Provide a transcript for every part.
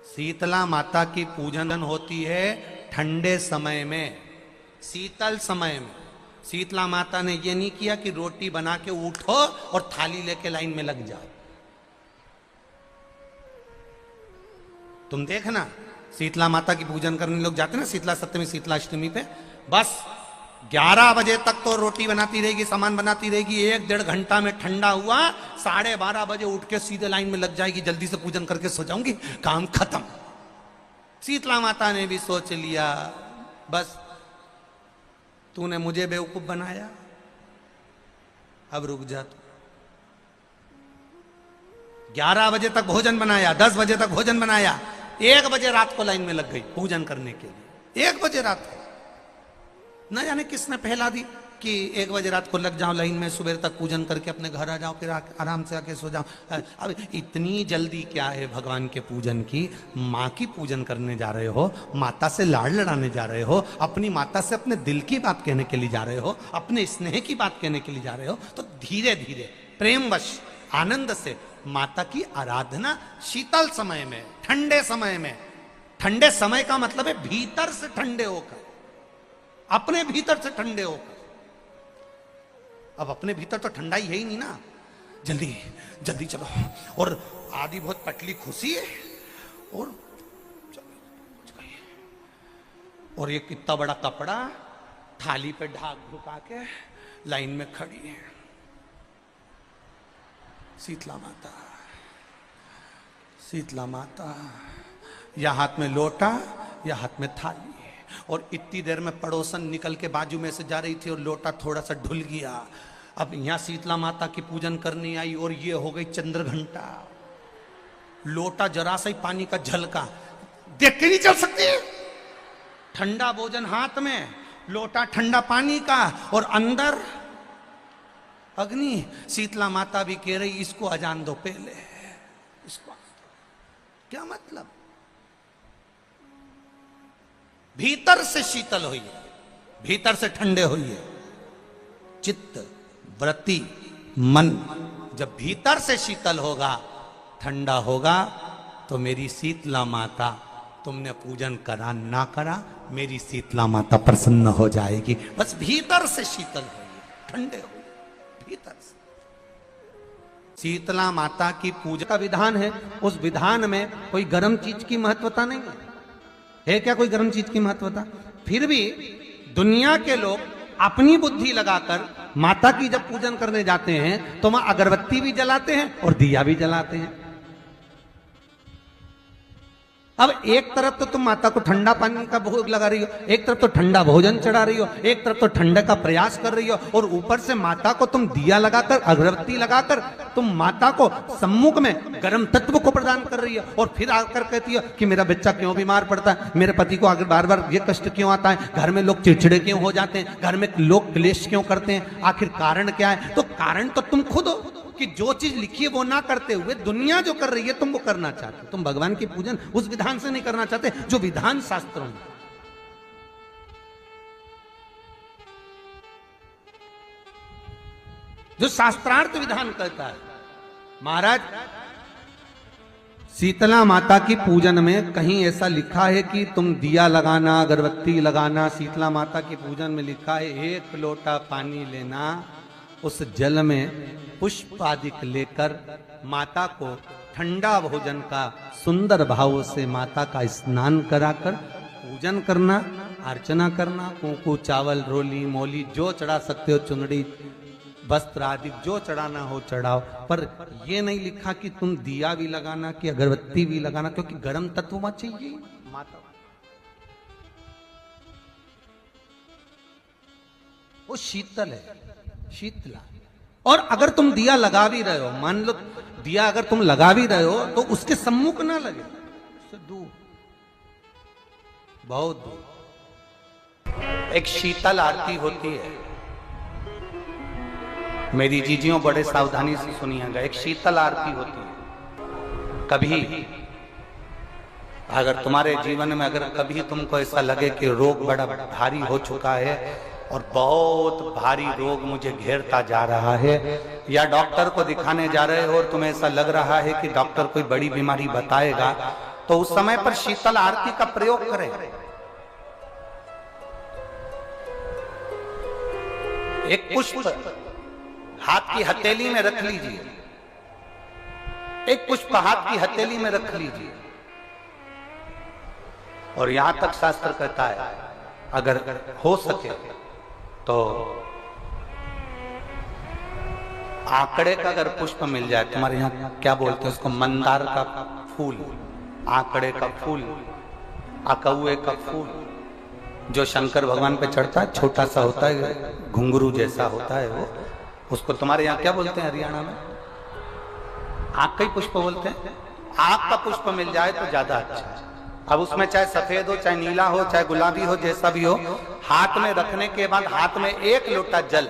शीतला माता की पूजन होती है ठंडे समय में, शीतल समय में। शीतला माता ने यह नहीं किया कि रोटी बना के उठो और थाली लेके लाइन में लग जाओ। तुम देखना शीतला माता की पूजन करने लोग जाते ना शीतला सप्तमी शीतला अष्टमी पे, बस 11 बजे तक तो रोटी बनाती रहेगी, सामान बनाती रहेगी। 1-1.5 घंटा में ठंडा हुआ, 12:30 बजे उठ के सीधे लाइन में लग जाएगी, जल्दी से पूजन करके सो जाऊंगी, काम खत्म। शीतला माता ने भी सोच लिया बस तूने मुझे बेवकूफ बनाया, अब रुक जा तू। 11 बजे तक भोजन बनाया, 10 बजे तक भोजन बनाया, 1 बजे रात को लाइन में लग गई पूजन करने के लिए। 1 बजे रात को न जाने किसने पहला दी कि 1 बजे रात को लग जाओ लाइन में, सुबह तक पूजन करके अपने घर आ जाओ, फिर आराम से आके सो जाओ। अब इतनी जल्दी क्या है भगवान के पूजन की? माँ की पूजन करने जा रहे हो, माता से लाड़ लड़ाने जा रहे हो, अपनी माता से अपने दिल की बात कहने के लिए जा रहे हो, अपने स्नेह की बात कहने के लिए जा रहे हो, तो धीरे धीरे प्रेमवश आनंद से माता की आराधना शीतल समय में, ठंडे समय में। ठंडे समय का मतलब है भीतर से ठंडे होकर, अपने भीतर से ठंडे होकर। अब अपने भीतर तो ठंडा ही है ही नहीं ना, जल्दी जल्दी चलो। और आधी बहुत पतली खुशी है और और ये कितना बड़ा कपड़ा थाली पे ढाक ढुका के लाइन में खड़ी है शीतला माता। शीतला माता, या हाथ में लोटा या हाथ में थाली। और इतनी देर में पड़ोसन निकल के बाजू में से जा रही थी और लोटा थोड़ा सा ढुल गया। अब यहां शीतला माता की पूजन करनी आई और ये हो गई चंद्र घंटा। लोटा जरा सा ही पानी का झलका, देख के नहीं चल सकती। ठंडा भोजन हाथ में, लोटा ठंडा पानी का और अंदर अग्नि। शीतला माता भी कह रही इसको अजान दो पहले, इसको। क्या मतलब? भीतर से शीतल होइए, भीतर से ठंडे होइए। चित्त वृत्ति मन जब भीतर से शीतल होगा, ठंडा होगा, तो मेरी शीतला माता, तुमने पूजन करा ना करा, मेरी शीतला माता प्रसन्न हो जाएगी। बस भीतर से शीतल होइए, ठंडे होइए भीतर से। शीतला माता की पूजा का विधान है, उस विधान में कोई गर्म चीज की महत्वता नहीं है क्या? कोई गर्म चीज की महत्वता? फिर भी दुनिया के लोग अपनी बुद्धि लगाकर माता की जब पूजन करने जाते हैं तो वहां अगरबत्ती भी जलाते हैं और दिया भी जलाते हैं। अब एक तरफ तो तुम माता को ठंडा पानी का भोग लगा रही हो, एक तरफ तो ठंडा भोजन चढ़ा रही हो, एक तरफ तो ठंडे का प्रयास कर रही हो, और ऊपर से माता को तुम दिया लगाकर, अगरबत्ती लगाकर तुम माता को सम्मुख में गर्म तत्व को प्रदान कर रही हो। और फिर आकर कहती हो कि मेरा बच्चा क्यों बीमार पड़ता है, मेरे पति को आगे बार बार ये कष्ट क्यों आता है, घर में लोग चिड़चिड़े क्यों हो जाते हैं, घर में लोग क्लेश क्यों करते हैं, आखिर कारण क्या है? तो कारण तो तुम खुद हो कि जो चीज लिखी है वो ना करते हुए दुनिया जो कर रही है तुम वो करना चाहते हो। तुम भगवान की पूजन उस विधान से नहीं करना चाहते जो विधान शास्त्रों में। जो शास्त्रार्थ विधान कहता है। महाराज, शीतला माता की पूजन में कहीं ऐसा लिखा है कि तुम दिया लगाना, अगरबत्ती लगाना? शीतला माता की पूजन में लिखा है 1 लोटा पानी लेना, उस जल में पुष्प आदि लेकर माता को ठंडा भोजन का सुंदर भाव से माता का स्नान कराकर पूजन करना, अर्चना करना। कुंकू, चावल, रोली, मोली जो चढ़ा सकते हो, चुनरी, वस्त्र आदि जो चढ़ाना हो चढ़ाओ। पर यह नहीं लिखा कि तुम दिया भी लगाना कि अगरबत्ती भी लगाना, क्योंकि गर्म तत्व वहां चाहिए माता। वो शीतल है, शीतला। और अगर तुम दिया लगा भी रहे हो, मान लो दिया अगर तुम लगा भी रहे हो तो उसके सम्मुख ना लगे, उससे दूर, बहुत दूर। एक शीतल आरती होती है, मेरी जीजियों बड़े सावधानी से सुनिएगा। एक शीतल आरती होती है। कभी अगर तुम्हारे जीवन में अगर कभी तुमको ऐसा लगे कि रोग बड़ा भारी हो चुका है और बहुत भारी रोग मुझे घेरता जा रहा है, या डॉक्टर को दिखाने जा रहे हो और तुम्हें ऐसा लग रहा है कि डॉक्टर कोई बड़ी बीमारी बताएगा, तो उस समय पर शीतल आरती का प्रयोग करें। एक पुष्प हाथ की हथेली में रख लीजिए, एक पुष्प हाथ की हथेली में रख लीजिए, और यहां तक शास्त्र कहता है अगर हो सके तो आंकड़े का अगर पुष्प मिल जाए, तुम्हारे यहाँ क्या बोलते हैं उसको, मंदार का फूल, आंकड़े का फूल, अकौए का फूल, जो शंकर भगवान पे चढ़ता है, छोटा सा होता है, घुंघरू जैसा होता है वो, उसको तुम्हारे यहाँ क्या बोलते हैं हरियाणा में? आंख का ही पुष्प बोलते हैं। आंख का पुष्प मिल जाए तो ज्यादा अच्छा है। अब उसमें चाहे सफेद हो, चाहे नीला हो, चाहे गुलाबी हो, जैसा भी हो, हाथ में रखने के बाद हाथ में एक लोटा जल,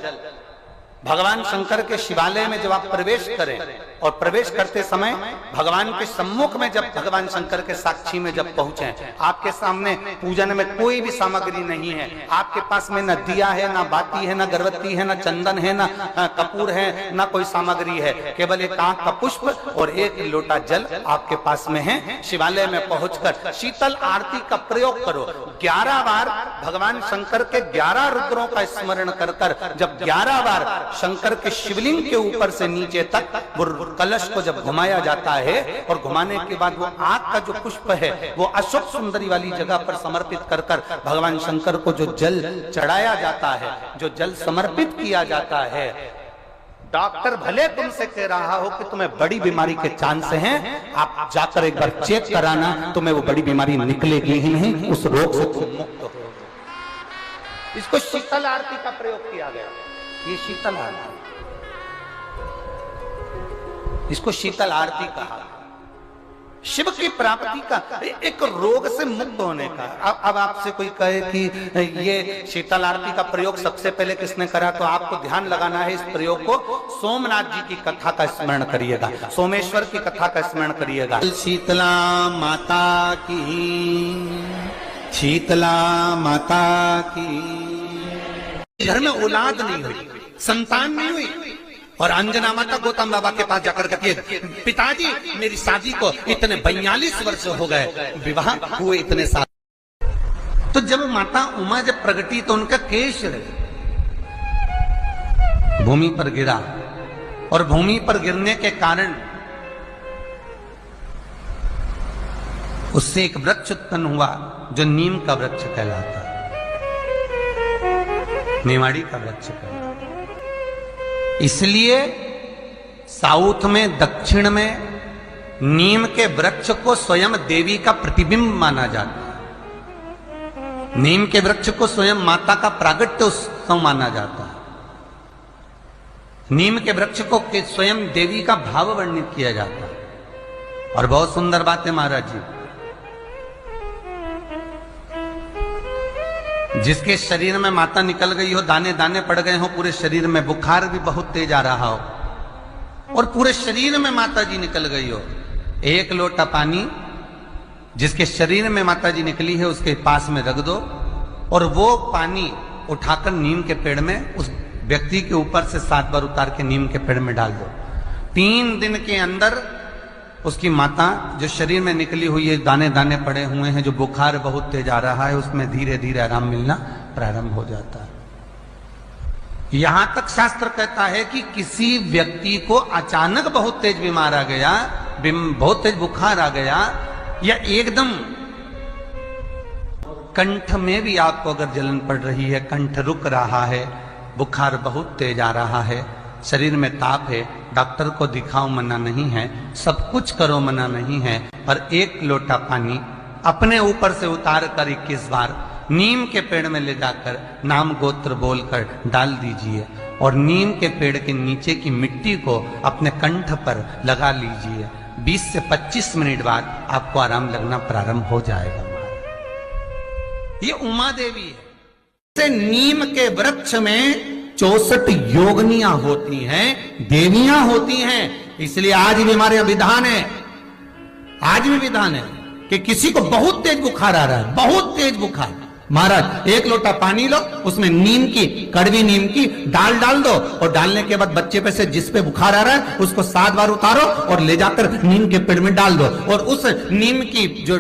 भगवान शंकर के शिवालय में जब आप प्रवेश करें, और प्रवेश करते समय भगवान के सम्मुख में, जब भगवान शंकर के साक्षी में जब पहुंचे, आपके सामने पूजन में कोई भी सामग्री नहीं है, आपके पास में न दिया है, ना बाती है, ना गर्भवती है, ना चंदन है, ना कपूर है, ना कोई सामग्री है, केवल एक आंख का पुष्प और एक लोटा जल आपके पास में है। शिवालय में पहुंचकर शीतल आरती का प्रयोग करो। 11 बार भगवान शंकर के 11 रुद्रों का स्मरण कर कर जब 11 बार शंकर के शिवलिंग के ऊपर से नीचे तक कलश को जब घुमाया जाता है, और घुमाने के बाद वो आग का जो पुष्प है वो अशोक सुंदरी वाली जगह पर समर्पित कर कर भगवान शंकर को जो जल चढ़ाया जाता है, जो जल समर्पित किया जाता है, डॉक्टर भले तुमसे कह रहा हो कि तुम्हें बड़ी बीमारी के चांस हैं, आप जाकर एक बार चेक कराना, तुम्हें वो बड़ी बीमारी निकलेगी ही नहीं, उस रोग से तुम मुक्त हो। इसको शीतल आरती का प्रयोग किया गया। ये शीतल आरती, इसको शीतल आरती कहा। शिव की प्राप्ति का, एक रोग से मुक्त होने का। अब आपसे कोई कहे कि ये शीतल आरती का प्रयोग सबसे पहले किसने करा, तो आपको ध्यान लगाना है इस प्रयोग को। सोमनाथ जी की कथा का स्मरण करिएगा, सोमेश्वर की कथा का स्मरण करिएगा। शीतला माता की, शीतला माता की। घर में औलाद नहीं हुई, संतान नहीं हुई, और अंजना माता गौतम बाबा के पास जाकर कहती है, पिताजी मेरी शादी को इतने 42 वर्ष हो गए, विवाह हुए इतने साल। तो जब माता उमा जब प्रगटी तो उनका केश भूमि पर गिरा, और भूमि पर गिरने के कारण उससे एक वृक्ष उत्पन्न हुआ जो नीम का वृक्ष कहलाता है, नेवाड़ी का वृक्ष कहलाता है। इसलिए साउथ में, दक्षिण में नीम के वृक्ष को स्वयं देवी का प्रतिबिंब माना जाता है। नीम के वृक्ष को स्वयं माता का प्रागट्य उत्सव माना जाता है। नीम के वृक्ष को स्वयं देवी का भाव वर्णित किया जाता है। और बहुत सुंदर बात है महाराज जी, जिसके शरीर में माता निकल गई हो, दाने दाने पड़ गए हो पूरे शरीर में, बुखार भी बहुत तेज आ रहा हो, और पूरे शरीर में माता जी निकल गई हो, एक लोटा पानी जिसके शरीर में माता जी निकली है उसके पास में रख दो, और वो पानी उठाकर नीम के पेड़ में उस व्यक्ति के ऊपर से 7 बार उतार के नीम के पेड़ में डाल दो। 3 दिन के अंदर उसकी माता जो शरीर में निकली हुई है, दाने दाने पड़े हुए हैं, जो बुखार बहुत तेज आ रहा है, उसमें धीरे धीरे आराम मिलना प्रारंभ हो जाता है। यहां तक शास्त्र कहता है कि किसी व्यक्ति को अचानक बहुत तेज बीमार आ गया, बहुत तेज बुखार आ गया, या एकदम कंठ में भी आपको अगर जलन पड़ रही है, कंठ रुक रहा है, बुखार बहुत तेज आ रहा है, शरीर में ताप है, डॉक्टर को दिखाओ मना नहीं है, सब कुछ करो मना नहीं है, पर एक लोटा पानी अपने ऊपर से उतार कर 21 बार नीम के पेड़ में ले जाकर नाम गोत्र बोलकर डाल दीजिए, और नीम के पेड़ के नीचे की मिट्टी को अपने कंठ पर लगा लीजिए। 20 से 25 मिनट बाद आपको आराम लगना प्रारंभ हो जाएगा। ये उमा देवी है। नीम के वृक्ष में 64 योगनियां होती हैं, देवियां होती हैं। इसलिए आज भी हमारे विधान है, आज भी विधान है कि किसी को बहुत तेज बुखार आ रहा है, बहुत तेज बुखार, महाराज 1 लोटा पानी लो, उसमें नीम की, कड़वी नीम की डाल दो और डालने के बाद बच्चे पे से जिस पे बुखार आ रहा है उसको 7 बार उतारो और ले जाकर नीम के पेड़ में डाल दो और उस नीम की जो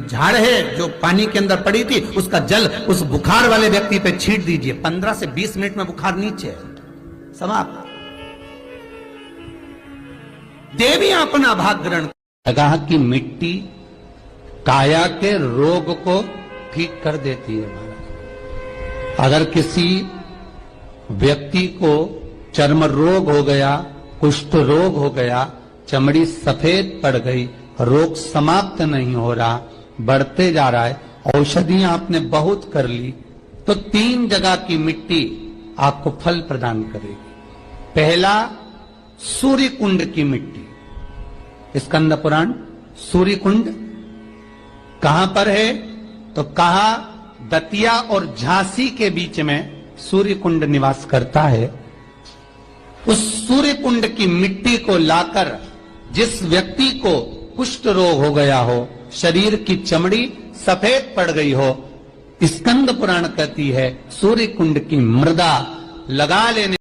झाड़ है जो पानी के अंदर पड़ी थी उसका जल उस बुखार वाले व्यक्ति पे छींट दीजिए। 15 से 20 मिनट में बुखार नीचे, समाप्त। देवियां अपना भाग ग्रहण। कहा कि मिट्टी काया के रोग को ठीक कर देती है महाराज। अगर किसी व्यक्ति को चर्म रोग हो गया, कुष्ठ रोग हो गया, चमड़ी सफेद पड़ गई, रोग समाप्त नहीं हो रहा, बढ़ते जा रहा है, औषधियां आपने बहुत कर ली, तो 3 जगह की मिट्टी आपको फल प्रदान करेगी। पहला, सूर्य कुंड की मिट्टी। स्कंद पुराण सूर्य कुंड कहां पर है? तो कहा दतिया और झांसी के बीच में सूर्य कुंड निवास करता है। उस सूर्य कुंड की मिट्टी को लाकर जिस व्यक्ति को कुष्ठ रोग हो गया हो, शरीर की चमड़ी सफेद पड़ गई हो, स्कंद पुराण कहती है सूर्य कुंड की मृदा लगा लेने